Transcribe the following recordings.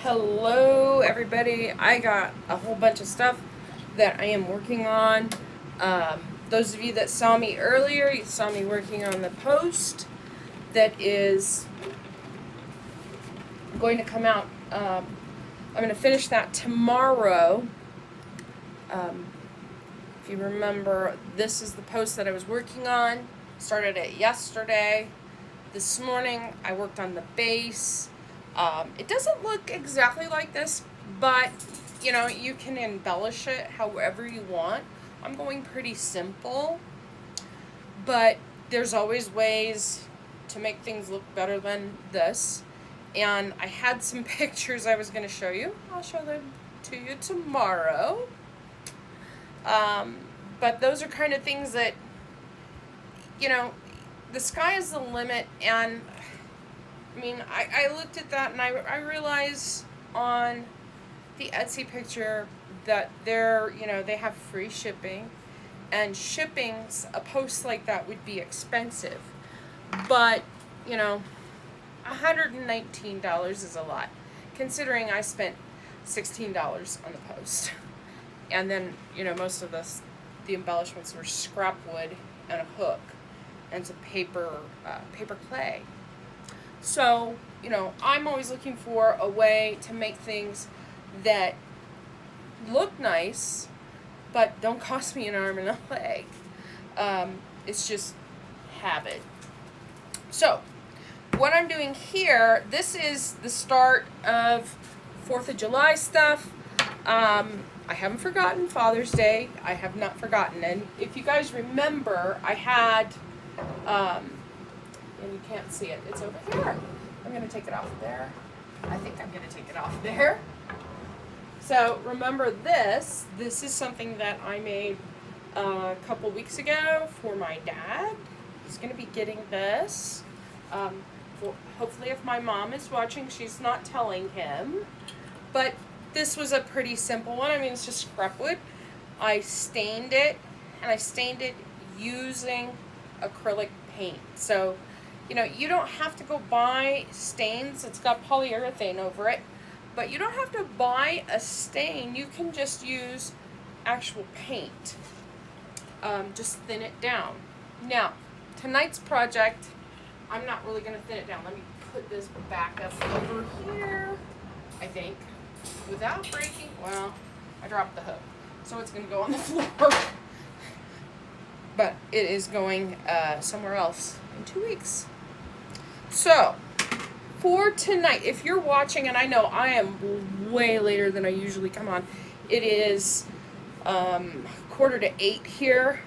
Hello everybody, I got a whole bunch of stuff that I am working on. Those of you that saw me earlier, you saw me working on the post that is going to come out. I'm going to finish that tomorrow. If you remember, this is the post that I was working on. Started it yesterday. This morning I worked on the base. It doesn't look exactly like this, but you know, you can embellish it however you want. I'm going pretty simple, but there's always ways to make things look better than this. And I had some pictures I was going to show you. I'll show them to you tomorrow. But those are kind of things that, you know, the sky is the limit. And I mean, I looked at that and I realized on the Etsy picture that they're, you know, they have free shipping, and shipping's, a post like that would be expensive. But, you know, $119 is a lot, considering I spent $16 on the post. And then, you know, most of the embellishments were scrap wood and a hook and some paper clay. So, you know, I'm always looking for a way to make things that look nice, but don't cost me an arm and a leg. It's just habit. So, what I'm doing here, this is the start of 4th of July stuff. I haven't forgotten Father's Day. I have not forgotten. And if you guys remember, I had, and you can't see it, it's over here. I'm going to take it off there. I think I'm going to take it off there. So remember this is something that I made a couple weeks ago for my dad. He's going to be getting this. Hopefully if my mom is watching, she's not telling him. But this was a pretty simple one. I mean, it's just scrap wood. I stained it, and I stained it using acrylic paint. So, you know, you don't have to go buy stains. It's got polyurethane over it. But you don't have to buy a stain. You can just use actual paint. Just thin it down. Now, tonight's project, I'm not really going to thin it down. Let me put this back up over here, I think, without breaking. Well, I dropped the hook, so it's going to go on the floor. But it is going somewhere else in 2 weeks. So, for tonight, if you're watching, and I know I am way later than I usually come on, it is 7:45 here,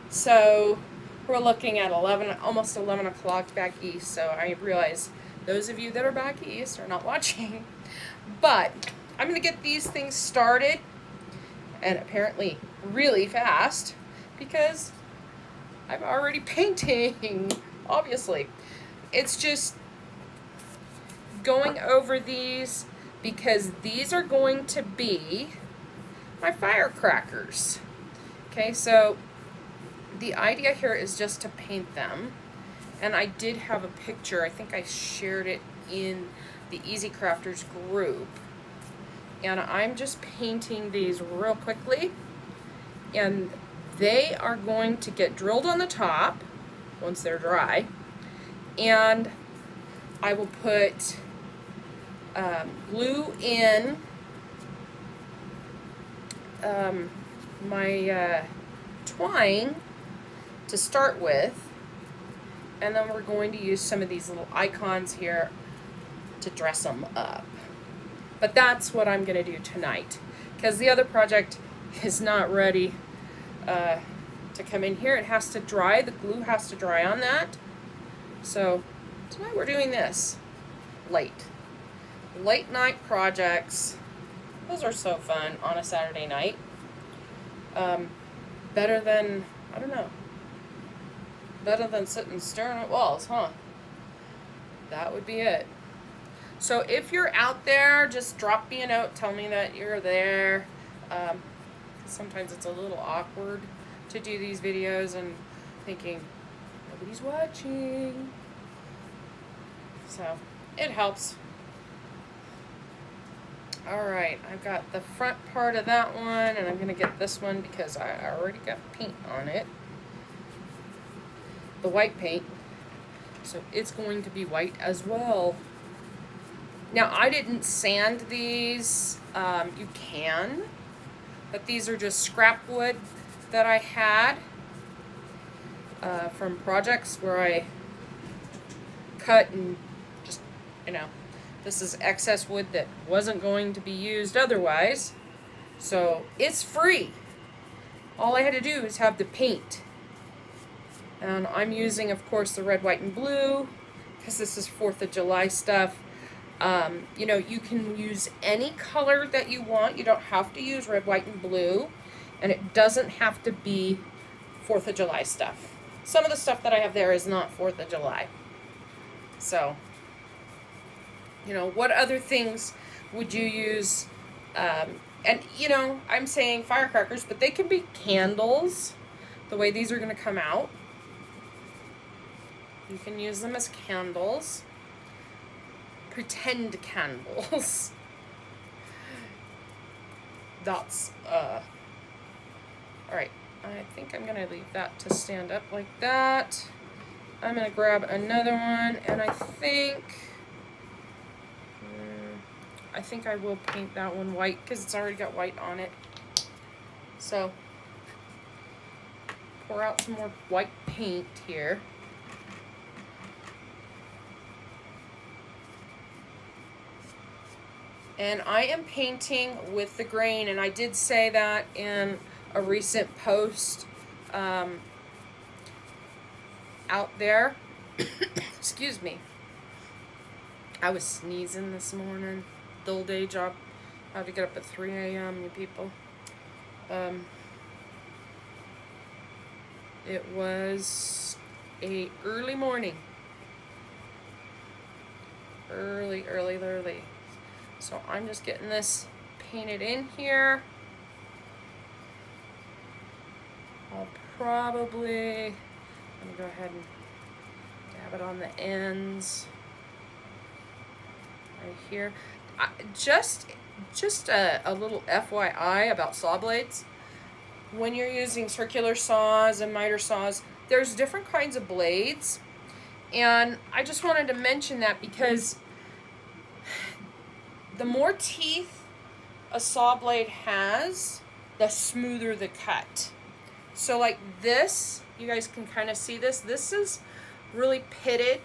so we're looking at almost 11 o'clock back east, so I realize those of you that are back east are not watching. But I'm going to get these things started, and apparently really fast, because I'm already painting, obviously. It's just going over these, because these are going to be my firecrackers. Okay, so the idea here is just to paint them. And I did have a picture, I think I shared it in the Easy Crafters group. And I'm just painting these real quickly. And they are going to get drilled on the top once they're dry. And I will put glue in my twine to start with, and then we're going to use some of these little icons here to dress them up. But that's what I'm going to do tonight, because the other project is not ready to come in here. It has to dry. The glue has to dry on that. So tonight we're doing this late night projects. Those are so fun on a Saturday night. Better than, I don't know, better than sitting staring at walls, huh? That would be it. So if you're out there, just drop me a note, tell me that you're there. Sometimes it's a little awkward to do these videos and thinking nobody's watching. So it helps. Alright, I've got the front part of that one, and I'm going to get this one because I already got paint on it. The white paint. So it's going to be white as well. Now, I didn't sand these. You can. But these are just scrap wood that I had from projects where I cut and just, this is excess wood that wasn't going to be used otherwise. So it's free. All I had to do is have the paint. And I'm using, of course, the red, white, and blue because this is 4th of July stuff. You can use any color that you want. You don't have to use red, white, and blue. And it doesn't have to be 4th of July stuff. Some of the stuff that I have there is not 4th of July. So, what other things would you use? I'm saying firecrackers, but they can be candles, the way these are going to come out. You can use them as candles. Pretend candles. That's, alright. I think I'm going to leave that to stand up like that. I'm going to grab another one, and I think I will paint that one white because it's already got white on it. So, pour out some more white paint here. And I am painting with the grain, and I did say that in a recent post out there. Excuse me. I was sneezing this morning. Dull day job. I have to get up at 3 a.m., you people. It was a early morning. Early. So I'm just getting this painted in here. I'll probably, let me go ahead and dab it on the ends right here. Just a little FYI about saw blades. When you're using circular saws and miter saws, there's different kinds of blades. And I just wanted to mention that because the more teeth a saw blade has, the smoother the cut. So like this, you guys can kind of see this. This is really pitted.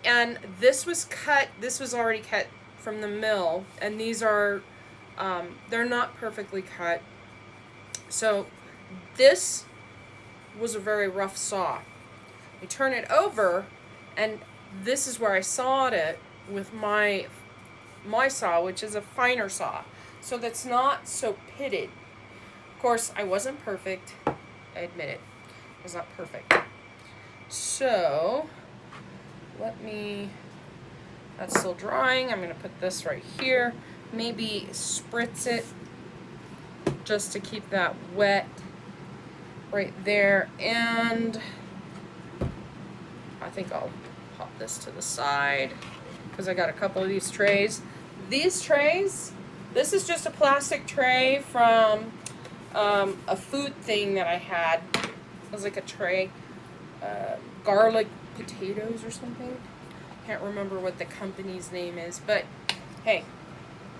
And this was already cut from the mill. And these are, they're not perfectly cut. So this was a very rough saw. I turn it over, and this is where I sawed it with my saw, which is a finer saw. So that's not so pitted. Of course, I wasn't perfect. I admit it. I was not perfect. So, that's still drying. I'm going to put this right here. Maybe spritz it just to keep that wet right there. And I think I'll pop this to the side because I got a couple of these trays. These trays, this is just a plastic tray from a food thing that I had. It was like a tray, garlic potatoes or something. Can't remember what the company's name is, but hey,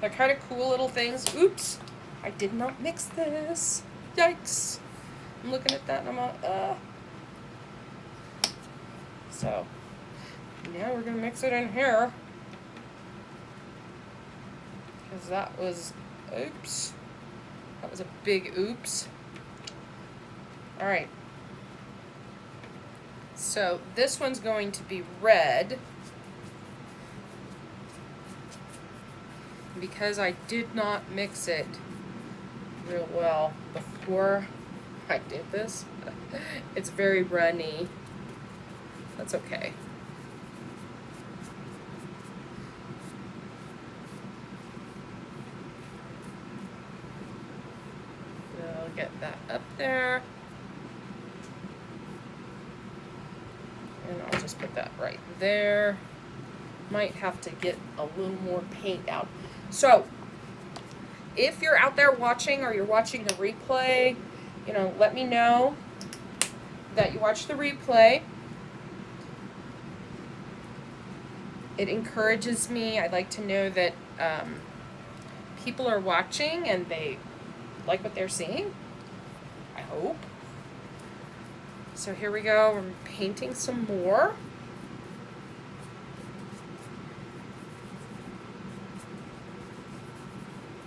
they're kind of cool little things. Oops, I did not mix this. Yikes. I'm looking at that and I'm all, So, now we're going to mix it in here. Because that was, oops. That was a big oops. Alright. So, this one's going to be red. Because I did not mix it real well before I did this, it's very runny. That's okay. We'll get that up there. And I'll just put that right there. Might have to get a little more paint out. So, if you're out there watching or you're watching the replay, you know, let me know that you watch the replay. It encourages me. I like to know that people are watching and they like what they're seeing. I hope. So here we go. We're painting some more.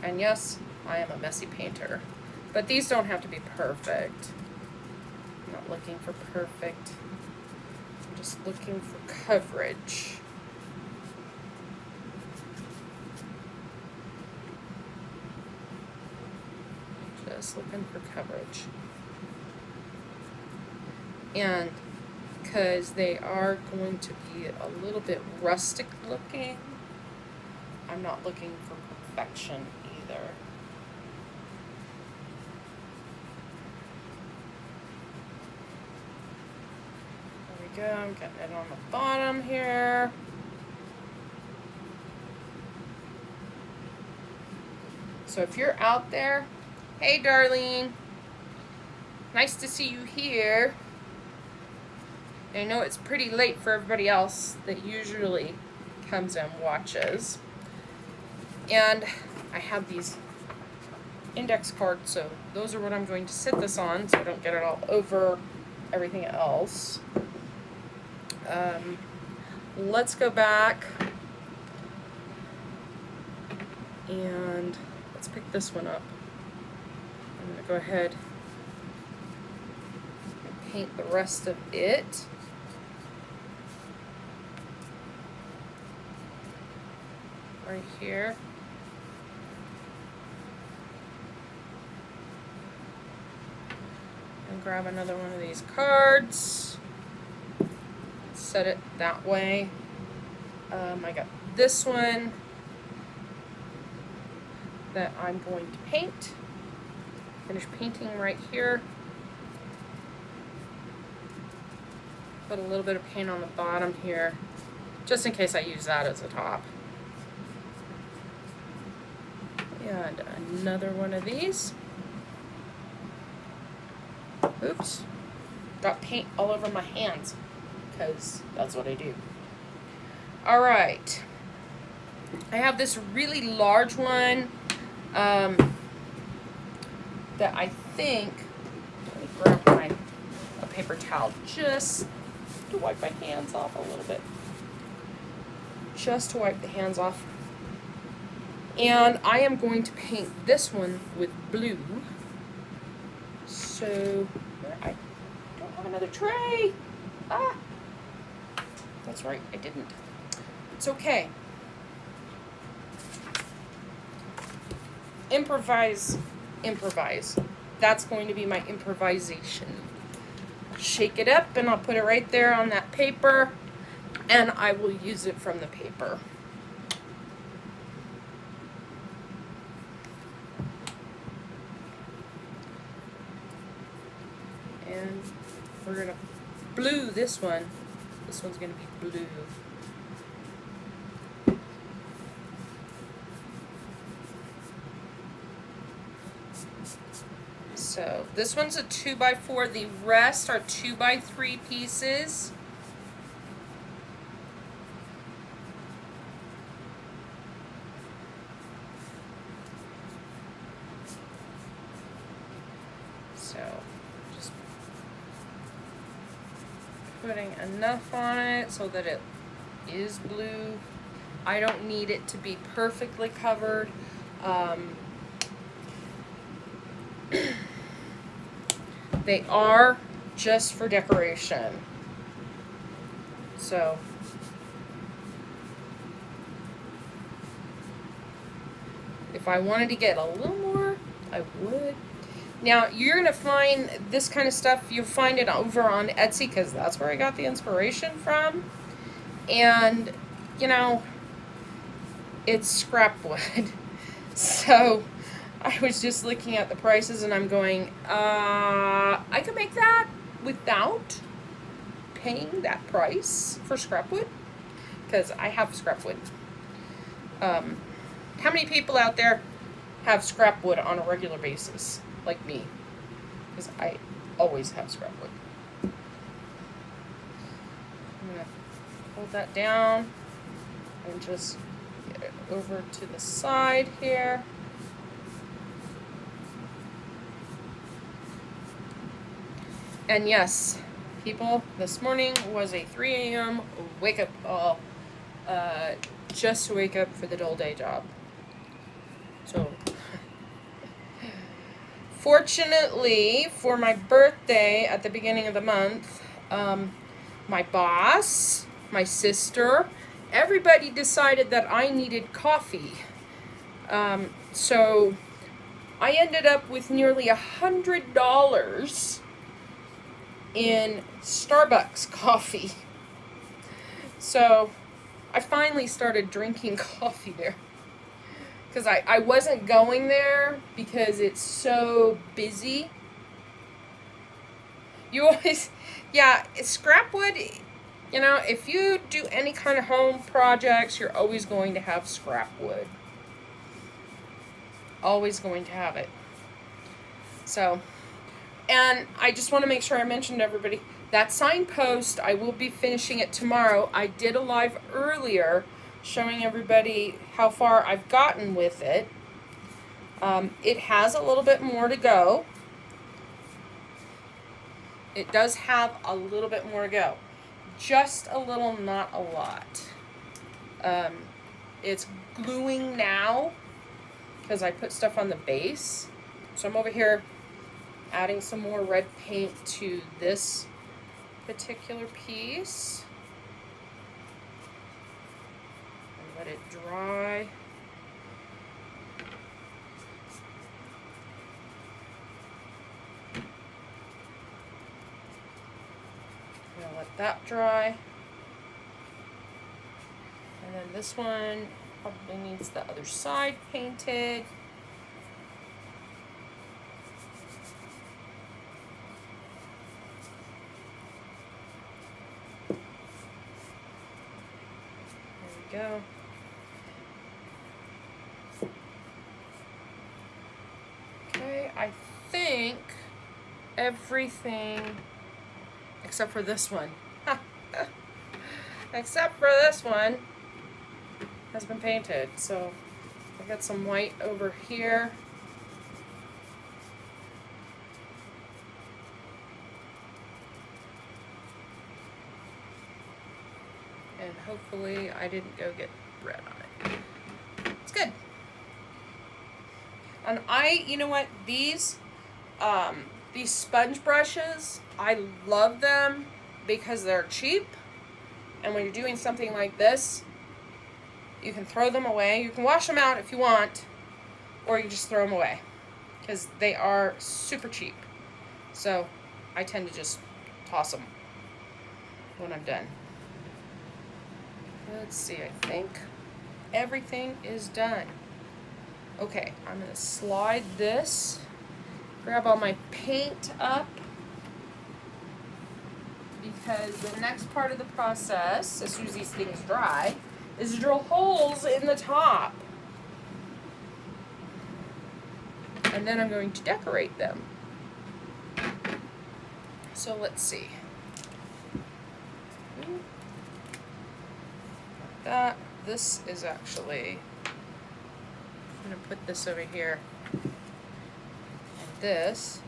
And yes, I am a messy painter. But these don't have to be perfect. I'm not looking for perfect. I'm just looking for coverage. Just looking for coverage. And because they are going to be a little bit rustic looking, I'm not looking for perfection either. There we go, I'm getting it on the bottom here. So if you're out there, hey Darlene, nice to see you here. I know it's pretty late for everybody else that usually comes and watches. And I have these index cards, so those are what I'm going to sit this on so I don't get it all over everything else. Let's go back and let's pick this one up. I'm going to go ahead and paint the rest of it. Right here. And grab another one of these cards. Set it that way. I got this one that I'm going to paint. Finish painting right here. Put a little bit of paint on the bottom here, just in case I use that as a top. And another one of these. Oops. Got paint all over my hands, because that's what I do. Alright. I have this really large one that I think, let me grab a paper towel just to wipe my hands off a little bit. Just to wipe the hands off. And I am going to paint this one with blue. So, I don't have another tray. Ah! That's right, I didn't. It's okay. Improvise, improvise. That's going to be my improvisation. Shake it up and I'll put it right there on that paper and I will use it from the paper. And we're going to blue this one. This one's going to be blue. So this one's a 2x4. The rest are 2x3 pieces. So just putting enough on it so that it is blue. I don't need it to be perfectly covered. They are just for decoration. So if I wanted to get a little more, I would. Now you're gonna find this kind of stuff, you'll find it over on Etsy because that's where I got the inspiration from. And you know, it's scrap wood. So I was just looking at the prices and I'm going, I could make that without paying that price for scrap wood. because I have scrap wood. How many people out there have scrap wood on a regular basis, like me? Because I always have scrap wood. I'm going to hold that down and just get it over to the side here. And yes, people, this morning was a 3 a.m. wake-up call, just to wake up for the dull day job. So, fortunately, for my birthday at the beginning of the month, my boss, my sister, everybody decided that I needed coffee. So, I ended up with nearly $100 in Starbucks coffee. So I finally started drinking coffee there. Because I wasn't going there because it's so busy. You always, yeah, scrap wood, you know, if you do any kind of home projects, you're always going to have scrap wood. Always going to have it. So, and I just want to make sure I mentioned to everybody, that signpost, I will be finishing it tomorrow. I did a live earlier showing everybody how far I've gotten with it. It has a little bit more to go. It does have a little bit more to go. Just a little, not a lot. It's gluing now because I put stuff on the base. So I'm over here adding some more red paint to this particular piece. And let it dry. I'm gonna let that dry. And then this one probably needs the other side painted. Go. Okay, I think everything except for this one. Except for this one has been painted. So I got some white over here. And hopefully I didn't go get red on it. It's good. And you know what, these sponge brushes, I love them because they're cheap. And when you're doing something like this, you can throw them away. You can wash them out if you want, or you just throw them away because they are super cheap. So I tend to just toss them when I'm done. Let's see, I think everything is done. Okay, I'm going to slide this, grab all my paint up, because the next part of the process, as soon as these things dry, is to drill holes in the top. And then I'm going to decorate them. So let's see. That. This is actually, I'm going to put this over here. And this,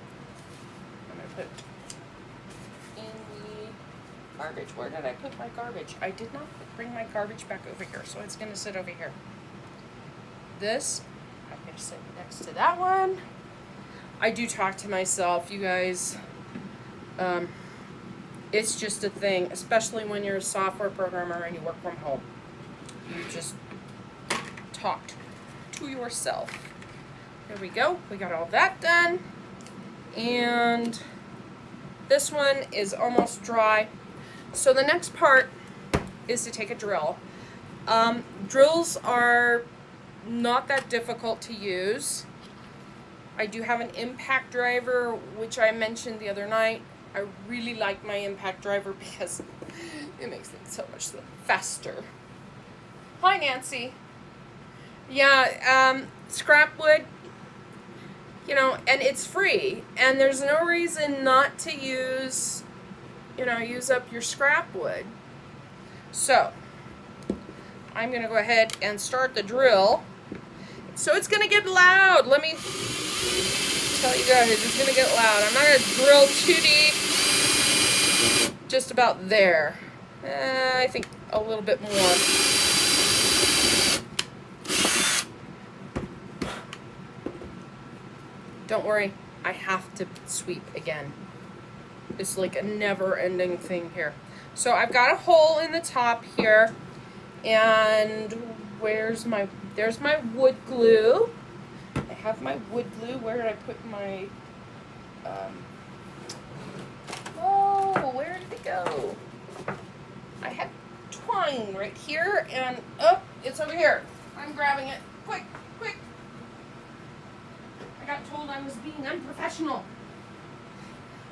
I'm going to put in the garbage. Where did I put my garbage? I did not bring my garbage back over here, so it's going to sit over here. This, I'm going to sit next to that one. I do talk to myself, you guys. It's just a thing, especially when you're a software programmer and you work from home. You just talk to yourself. There we go. We got all that done. And this one is almost dry. So the next part is to take a drill. Drills are not that difficult to use. I do have an impact driver, which I mentioned the other night. I really like my impact driver because it makes things so much faster. Hi, Nancy. Yeah, scrap wood, you know, and it's free, and there's no reason not to use, you know, use up your scrap wood. So, I'm going to go ahead and start the drill. So it's going to get loud. Let me tell you guys, it's going to get loud. I'm not going to drill too deep. Just about there. I think a little bit more. Don't worry, I have to sweep again. It's like a never-ending thing here. So I've got a hole in the top here, and there's my wood glue. I have my wood glue. Where did I put my, oh, where did it go? I had twine right here, and, oh, it's over here. I'm grabbing it. Quick, quick. I got told I was being unprofessional.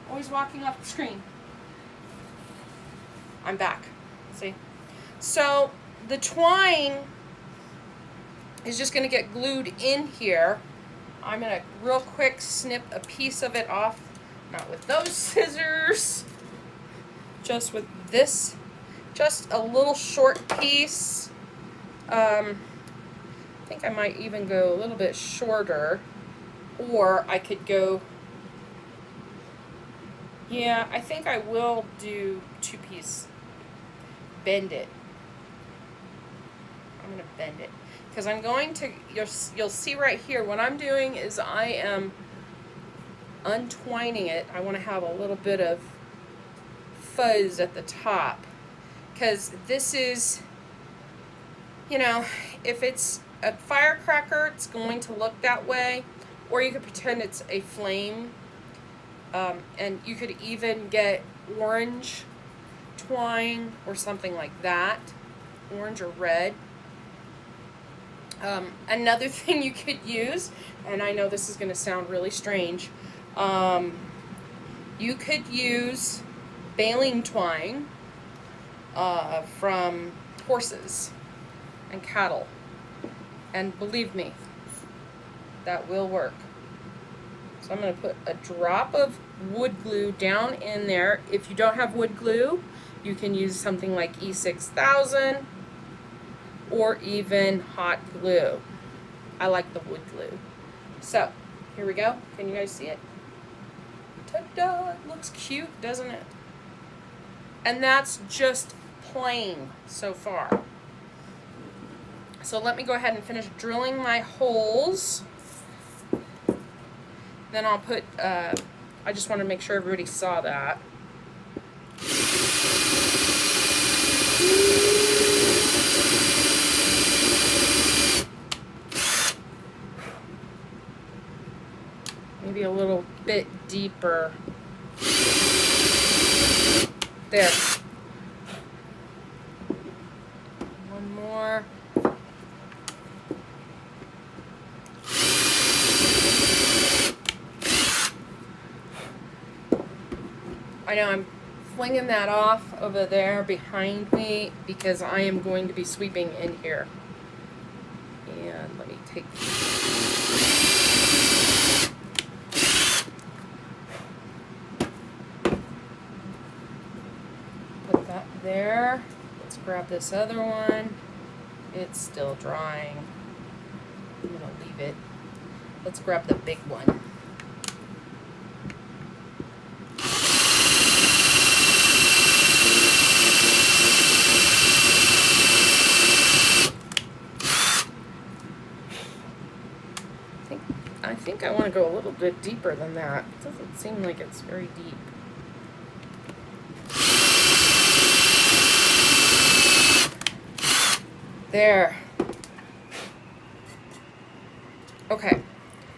Always walking off the screen. I'm back. See? So the twine is just going to get glued in here. I'm going to real quick snip a piece of it off. Not with those scissors. Just with this. Just a little short piece. I think I might even go a little bit shorter. Or I could go, yeah, I think I will do 2-piece. Bend it. I'm going to bend it. Because I'm going to, you'll see right here, what I'm doing is I am untwining it. I want to have a little bit of fuzz at the top. Because this is, you know, if it's a firecracker, it's going to look that way. Or you could pretend it's a flame. And you could even get orange twine or something like that. Orange or red. Another thing you could use, and I know this is going to sound really strange, you could use baling twine from horses and cattle. And believe me, that will work. So I'm going to put a drop of wood glue down in there. If you don't have wood glue, you can use something like E6000 or even hot glue. I like the wood glue. So here we go. Can you guys see it? Ta-da! It looks cute, doesn't it? And that's just plain so far. So let me go ahead and finish drilling my holes. Then I'll put, I just want to make sure everybody saw that. Maybe a little bit deeper. There. One more. I know I'm flinging that off over there behind me because I am going to be sweeping in here. And let me take put that there. Let's grab this other one. It's still drying. I'm gonna leave it. Let's grab the big one. I think I want to go a little bit deeper than that. It doesn't seem like it's very deep. There. Okay.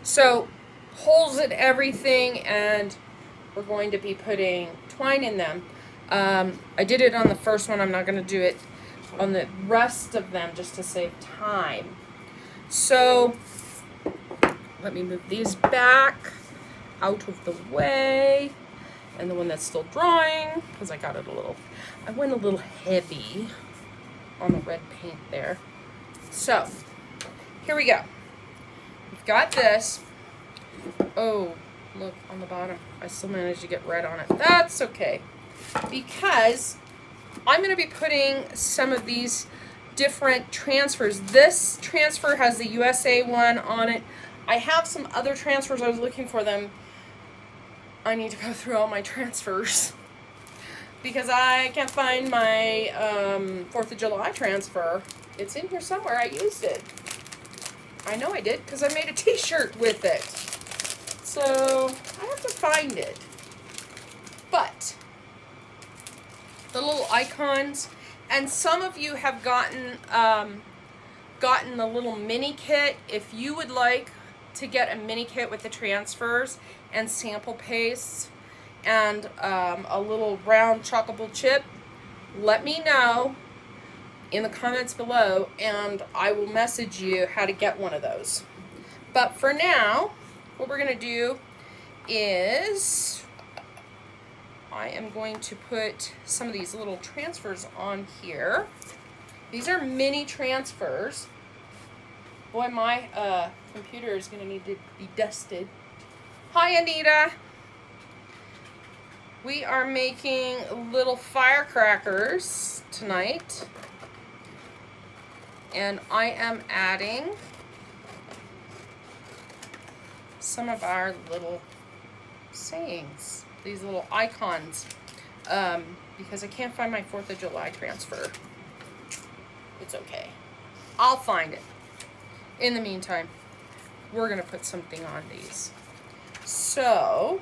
So, holes in everything, and we're going to be putting twine in them. I did it on the first one. I'm not going to do it on the rest of them just to save time. So, let me move these back out of the way. And the one that's still drying, because I went a little heavy on the red paint there. So, here we go. We've got this. Oh, look on the bottom. I still managed to get red on it. That's okay. Because I'm going to be putting some of these different transfers. This transfer has the USA one on it. I have some other transfers. I was looking for them. I need to go through all my transfers because I can't find my 4th of July transfer. It's in here somewhere. I used it. I know I did because I made a t-shirt with it. So I have to find it. But the little icons, and some of you have gotten the little mini kit. If you would like to get a mini kit with the transfers and sample pastes and a little round chockable chip, let me know in the comments below and I will message you how to get one of those. But for now, what we're going to do is I am going to put some of these little transfers on here. These are mini transfers. Boy, my computer is going to need to be dusted. Hi, Anita. We are making little firecrackers tonight. And I am adding some of our little sayings, these little icons, because I can't find my 4th of July transfer. It's okay. I'll find it. In the meantime, we're going to put something on these. So,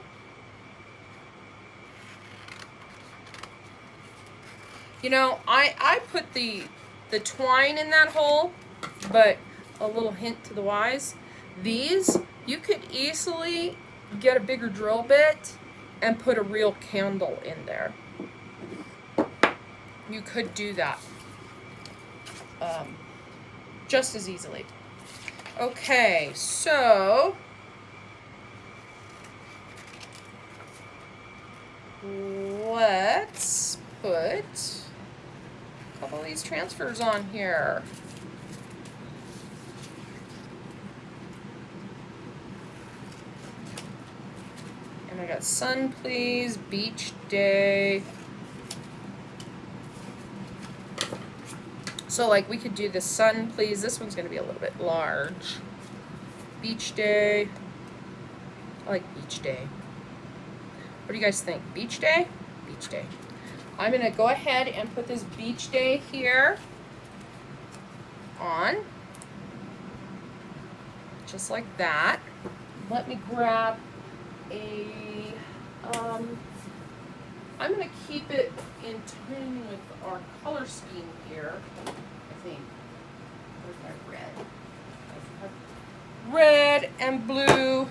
you know, I put the twine in that hole, but a little hint to the wise, these, you could easily get a bigger drill bit and put a real candle in there. You could do that just as easily. Okay, so let's put a couple of these transfers on here. And I got Sun Please, Beach Day. So like we could do the Sun Please. This one's going to be a little bit large. Beach Day. I like Beach Day. What do you guys think? Beach Day? Beach Day. I'm going to go ahead and put this Beach Day here on. Just like that. Let me grab a, I'm going to keep it in tune with our color scheme here, I think. Where's my red? Red and blue,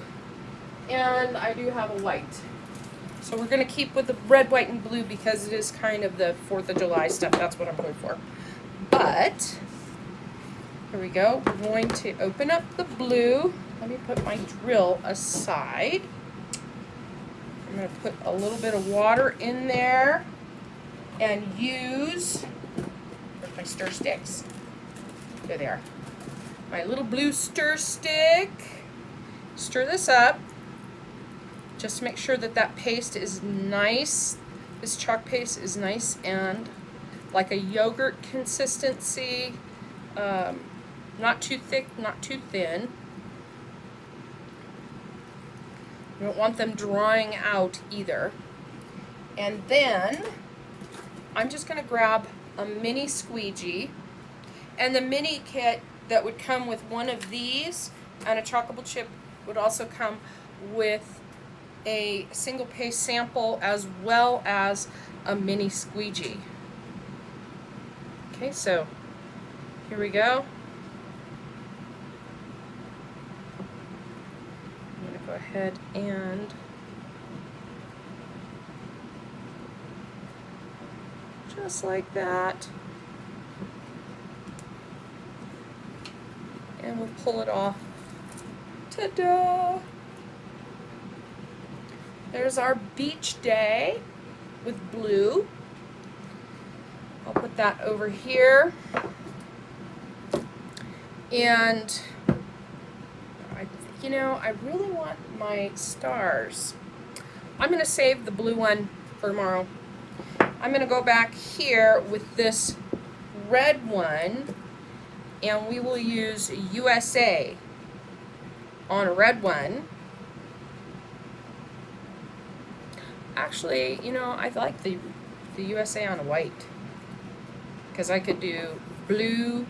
and I do have a white. So we're going to keep with the red, white, and blue because it is kind of the 4th of July stuff. That's what I'm going for. But, here we go. We're going to open up the blue. Let me put my drill aside. I'm going to put a little bit of water in there and use, where's my stir sticks? There they are. My little blue stir stick. Stir this up just to make sure that that paste is nice. This chalk paste is nice and like a yogurt consistency. Not too thick, not too thin. You don't want them drying out either. And then I'm just going to grab a mini squeegee, and the mini kit that would come with one of these and a chockable chip would also come with a single paste sample as well as a mini squeegee. Okay, so here we go. Go ahead and just like that, and we'll pull it off. Ta-da! There's our Beach Day with blue. I'll put that over here. And I really want my stars. I'm going to save the blue one for tomorrow. I'm going to go back here with this red one, and we will use USA on a red one. Actually, I like the USA on a white, because I could do blue,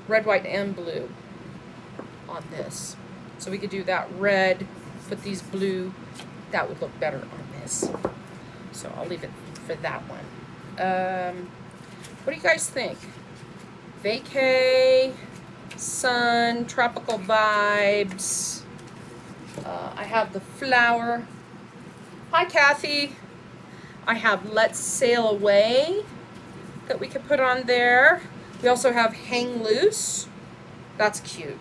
red, white, and blue on this. So we could do that red, put these blue. That would look better on this. So I'll leave it for that one. What do you guys think? Vacay, sun, tropical vibes. I have the flower. Hi, Kathy. I have Let's Sail Away that we could put on there. We also have Hang Loose. That's cute.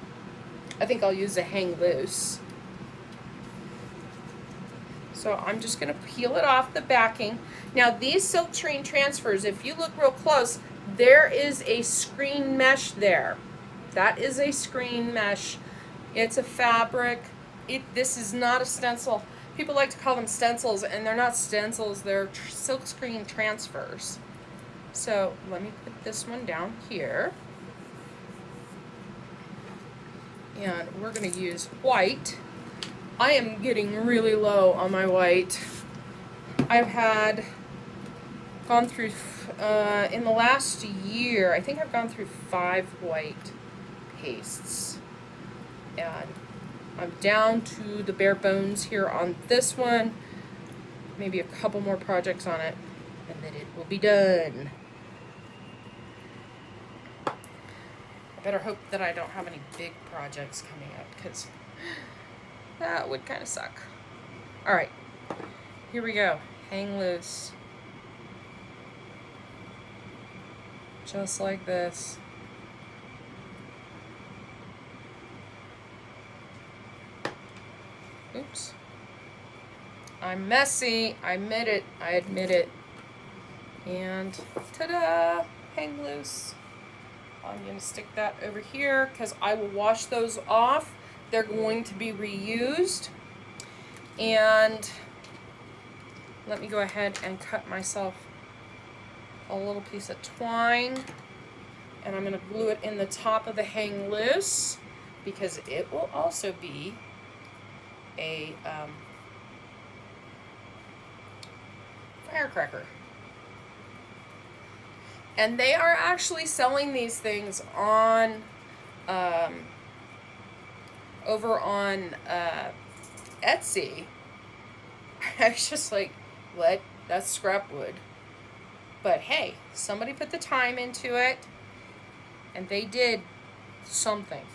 I think I'll use a Hang Loose. So I'm just going to peel it off the backing. Now these silk screen transfers, if you look real close, there is a screen mesh there. That is a screen mesh. It's a fabric. This is not a stencil. People like to call them stencils, and they're not stencils. They're silk screen transfers. So let me put this one down here. And we're going to use white. I am getting really low on my white. I've gone through, in the last year, I think I've gone through 5 white pastes. And I'm down to the bare bones here on this one. Maybe a couple more projects on it, and then it will be done. I better hope that I don't have any big projects coming up, because that would kind of suck. All right, here we go. Hang loose. Just like this. Oops. I'm messy. I admit it. And ta-da! Hang loose. I'm going to stick that over here because I will wash those off. They're going to be reused. And let me go ahead and cut myself a little piece of twine. And I'm going to glue it in the top of the hang loose because it will also be a firecracker. And they are actually selling these things on over on Etsy. I was just like, what? That's scrap wood. But hey, somebody put the time into it, and they did something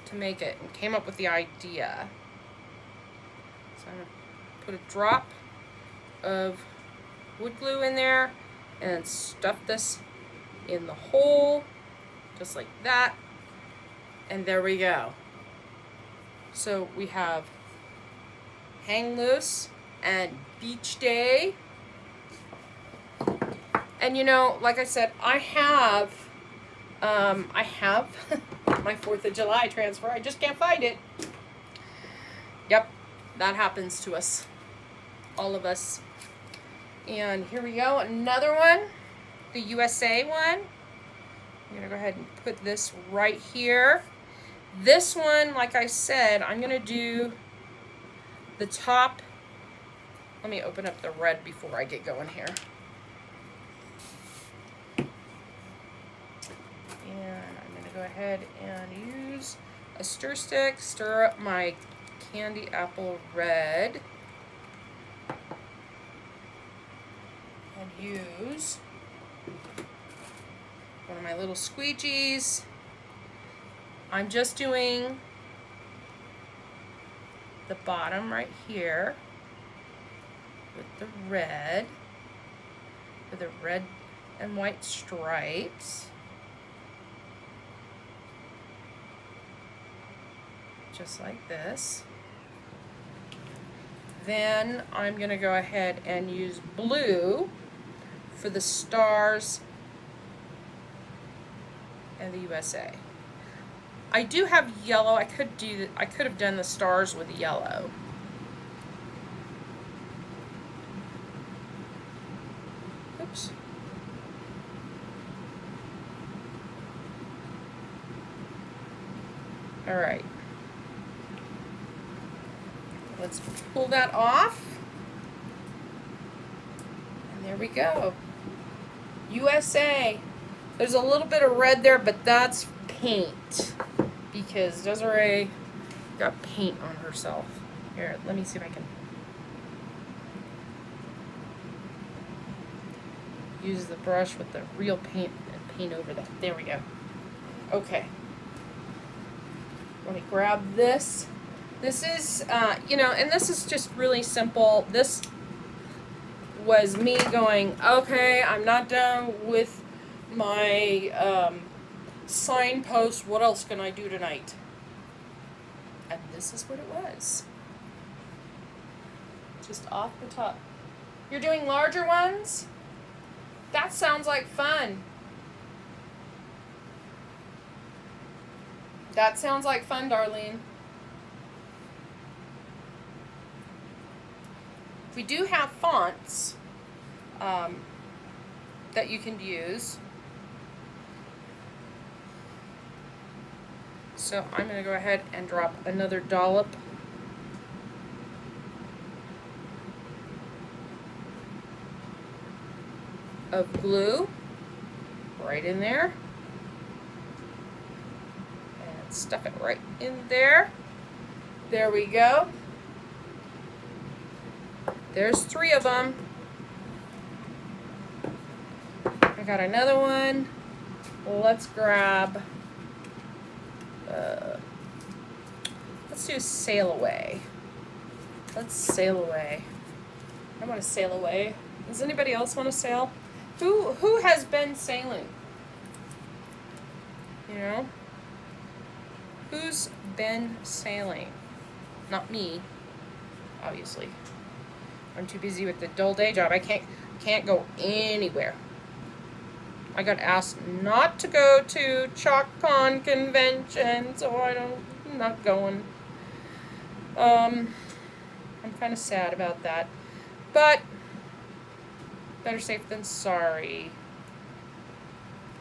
to make it and came up with the idea. So I'm going to put a drop of wood glue in there and stuff this in the hole just like that, and there we go. So we have hang loose and beach day. And you know, like I said, I have my 4th of July transfer. I just can't find it. Yep, that happens to us, all of us. And here we go, another one, the USA one. I'm gonna go ahead and put this right here. This one, like I said, I'm gonna do the top. Let me open up the red before I get going here. And I'm gonna go ahead and use a stir stick, stir up my candy apple red. And use one of my little squeegees. I'm just doing the bottom right here with the red and white stripes. Just like this. Then I'm going to go ahead and use blue for the stars and the USA. I do have yellow. I could have done the stars with yellow. Oops. All right. Let's pull that off. And there we go. USA. There's a little bit of red there, but that's paint. Because Desiree got paint on herself. Here, let me see if I can use the brush with the real paint and paint over that. There we go. Okay. Let me grab this. This is, and this is just really simple. This was me going, okay, I'm not done with my signpost. What else can I do tonight? And this is what it was. Just off the top. You're doing larger ones? That sounds like fun. That sounds like fun, Darlene. We do have fonts that you can use. So I'm going to go ahead and drop another dollop of glue right in there. And stuff it right in there. There we go. There's 3 of them. I got another one. Let's grab, let's do Sail Away. Let's sail away. I want to sail away. Does anybody else want to sail? Who has been sailing? You know? Who's been sailing? Not me, obviously. I'm too busy with the dull day job. I can't go anywhere. I got asked not to go to ChalkCon convention, so I'm not going. I'm kind of sad about that, but better safe than sorry.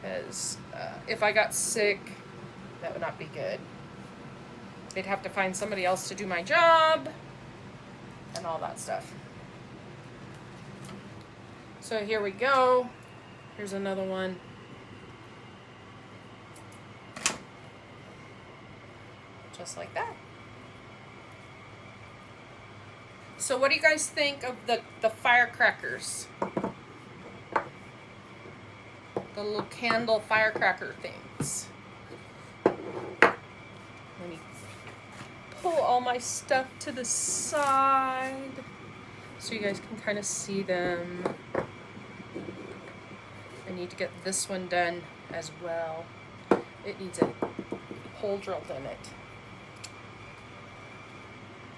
Because if I got sick, that would not be good. They'd have to find somebody else to do my job and all that stuff. So here we go. Here's another one. Just like that. So what do you guys think of the firecrackers? The little candle firecracker things. Let me pull all my stuff to the side so you guys can kind of see them. I need to get this one done as well. It needs a hole drilled in it.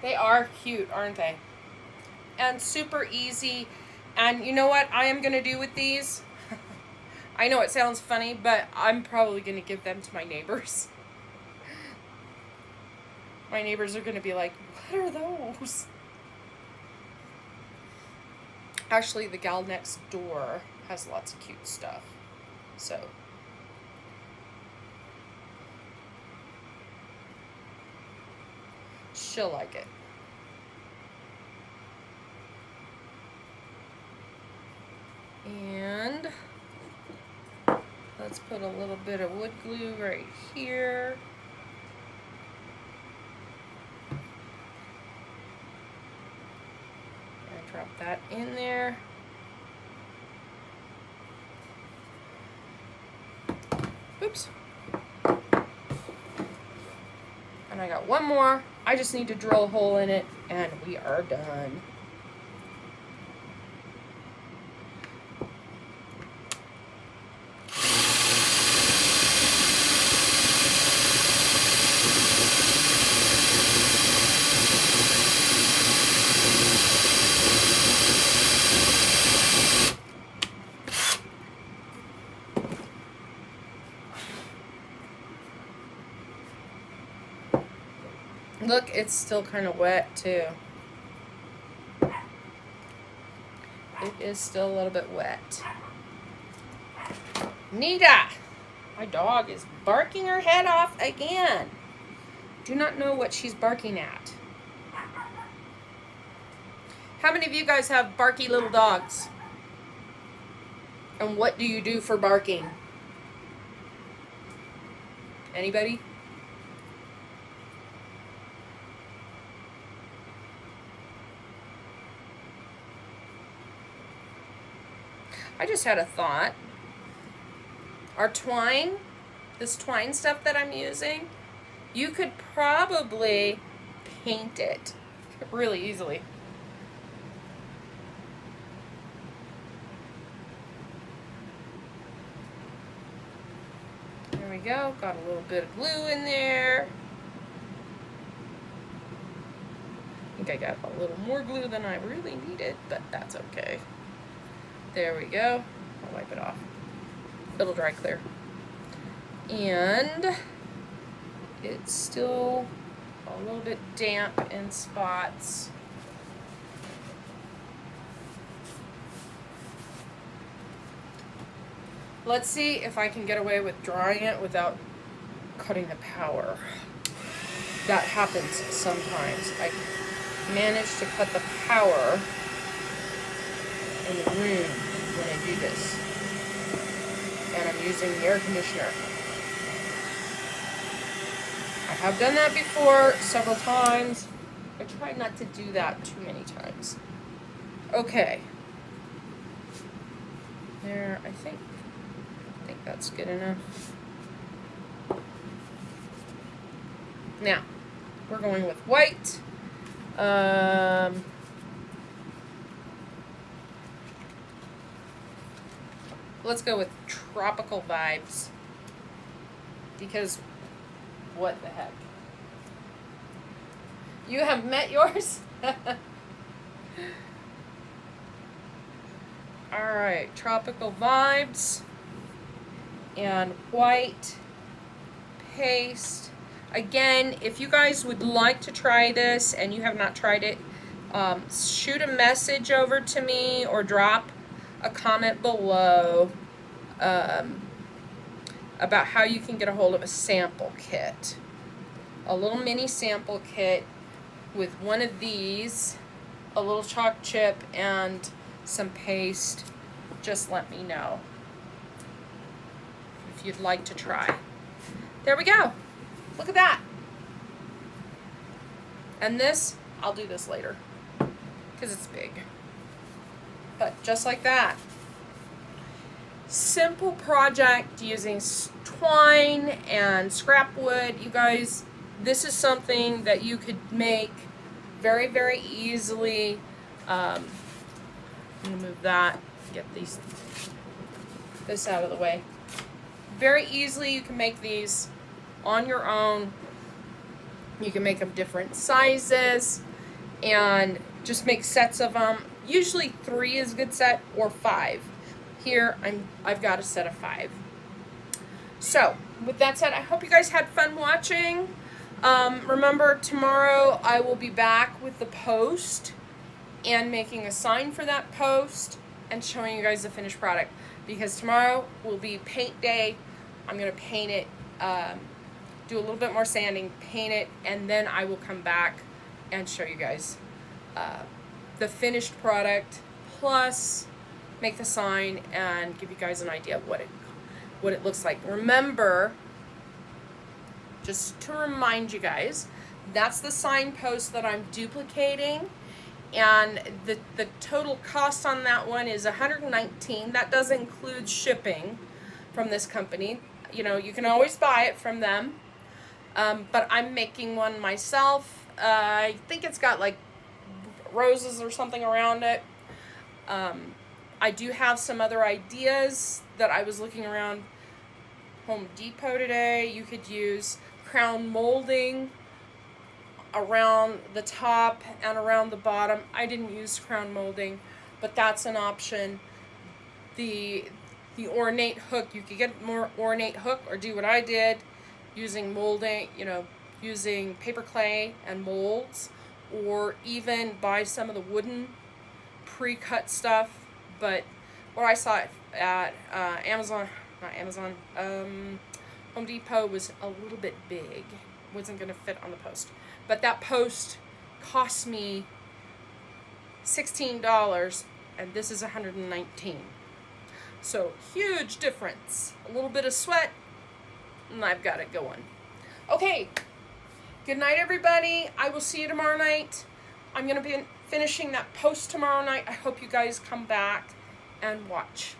They are cute, aren't they? And super easy. And you know what I am going to do with these? I know it sounds funny, but I'm probably going to give them to my neighbors. My neighbors are going to be like, what are those? Actually, the gal next door has lots of cute stuff. So she'll like it. And let's put a little bit of wood glue right here. And drop that in there. Oops. And I got one more. I just need to drill a hole in it and we are done. Look, it's still kind of wet too. It is still a little bit wet. Nita! My dog is barking her head off again. Do not know what she's barking at. How many of you guys have barky little dogs? And what do you do for barking? Anybody? I just had a thought. Our twine, this twine stuff that I'm using, you could probably paint it really easily. There we go. Got a little bit of glue in there. I think I got a little more glue than I really needed, but that's okay. There we go. I'll wipe it off. It'll dry clear. And it's still a little bit damp in spots. Let's see if I can get away with drying it without cutting the power. That happens sometimes. I manage to cut the power in the room when I do this. And I'm using the air conditioner. I have done that before several times. I try not to do that too many times. Okay. There, I think that's good enough. Now, we're going with white. Let's go with tropical vibes. Because, what the heck? You have met yours? Alright, tropical vibes. And white paste. Again, if you guys would like to try this and you have not tried it, shoot a message over to me or drop a comment below about how you can get a hold of a sample kit. A little mini sample kit with one of these, a little chalk chip, and some paste. Just let me know if you'd like to try. There we go. Look at that. And this, I'll do this later because it's big. But just like that. Simple project using twine and scrap wood. You guys, this is something that you could make very, very easily. I'm going to move that, get this out of the way. Very easily you can make these on your own. You can make them different sizes and just make sets of them. Usually 3 is a good set, or 5. Here I've got a set of 5. So with that said, I hope you guys had fun watching. Remember, tomorrow I will be back with the post and making a sign for that post and showing you guys the finished product, because tomorrow will be paint day. I'm going to paint it, do a little bit more sanding, paint it, and then I will come back and show you guys the finished product, plus make the sign and give you guys an idea of what it looks like. Remember, just to remind you guys, that's the signpost that I'm duplicating, and the total cost on that one is $119. That does include shipping from this company. You know, you can always buy it from them, but I'm making one myself. I think it's got like roses or something around it. I do have some other ideas that I was looking around Home Depot today. You could use crown molding around the top and around the bottom. I didn't use crown molding, but that's an option. The ornate hook, you could get more ornate hook or do what I did using molding, you know, using paper clay and molds, or even buy some of the wooden pre-cut stuff. But where I saw it at Amazon, not Amazon, Home Depot was a little bit big. Wasn't going to fit on the post. But that post cost me $16, and this is $119. So huge difference. A little bit of sweat, and I've got it going. Okay, good night, everybody. I will see you tomorrow night. I'm going to be finishing that post tomorrow night. I hope you guys come back and watch.